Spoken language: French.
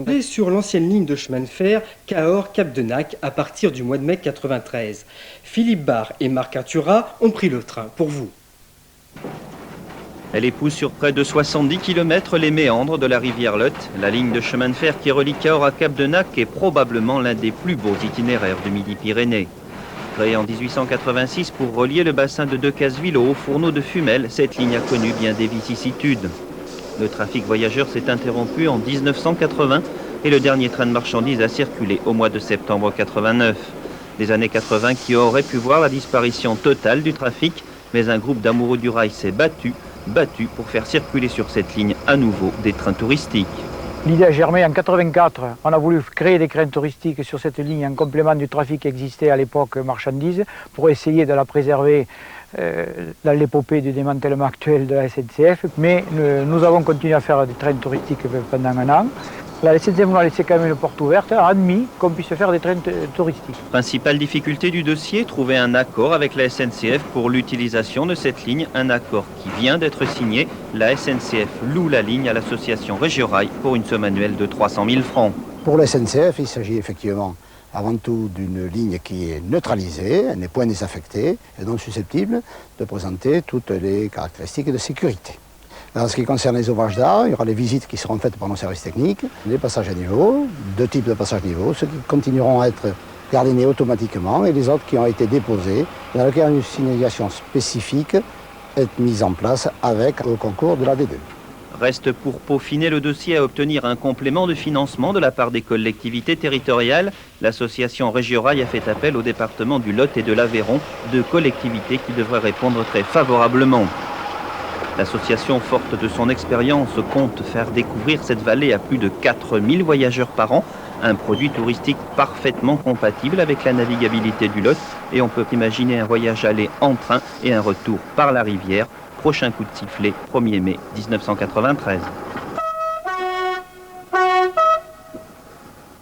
Et sur l'ancienne ligne de chemin de fer Cahors-Cap-de-Nac à partir du mois de mai 93. Philippe Barre et Marc Arturat ont pris le train pour vous. Elle épouse sur près de 70 km les méandres de la rivière Lot. La ligne de chemin de fer qui relie Cahors à Cap-de-Nac est probablement l'un des plus beaux itinéraires de Midi-Pyrénées. Créée en 1886 pour relier le bassin de Decazeville au Haut-Fourneau de Fumel, cette ligne a connu bien des vicissitudes. Le trafic voyageurs s'est interrompu en 1980 et le dernier train de marchandises a circulé au mois de septembre 89. Des années 80 qui auraient pu voir la disparition totale du trafic, mais un groupe d'amoureux du rail s'est battu pour faire circuler sur cette ligne à nouveau des trains touristiques. L'idée a germé en 84. On a voulu créer des trains touristiques sur cette ligne en complément du trafic qui existait à l'époque marchandises pour essayer de la préserver dans l'épopée du démantèlement actuel de la SNCF. Mais nous avons continué à faire des trains touristiques pendant un an. La SNCF nous a laissé quand même une porte ouverte, a admis qu'on puisse faire des trains touristiques. Principale difficulté du dossier, trouver un accord avec la SNCF pour l'utilisation de cette ligne, un accord qui vient d'être signé. La SNCF loue la ligne à l'association Régiorail pour une somme annuelle de 300 000 francs. Pour la SNCF, il s'agit effectivement avant tout d'une ligne qui est neutralisée, elle n'est point désaffectée et donc susceptible de présenter toutes les caractéristiques de sécurité. En ce qui concerne les ouvrages d'art, il y aura les visites qui seront faites par nos services techniques, les passages à niveau, deux types de passages à niveau, ceux qui continueront à être gardés automatiquement et les autres qui ont été déposés, dans lesquels une signalisation spécifique est mise en place avec le concours de la D2. Reste pour peaufiner le dossier à obtenir un complément de financement de la part des collectivités territoriales. L'association Régiorail a fait appel au département du Lot et de l'Aveyron, deux collectivités qui devraient répondre très favorablement. L'association, forte de son expérience, compte faire découvrir cette vallée à plus de 4000 voyageurs par an, un produit touristique parfaitement compatible avec la navigabilité du Lot, et on peut imaginer un voyage aller en train et un retour par la rivière. Prochain coup de sifflet, 1er mai 1993.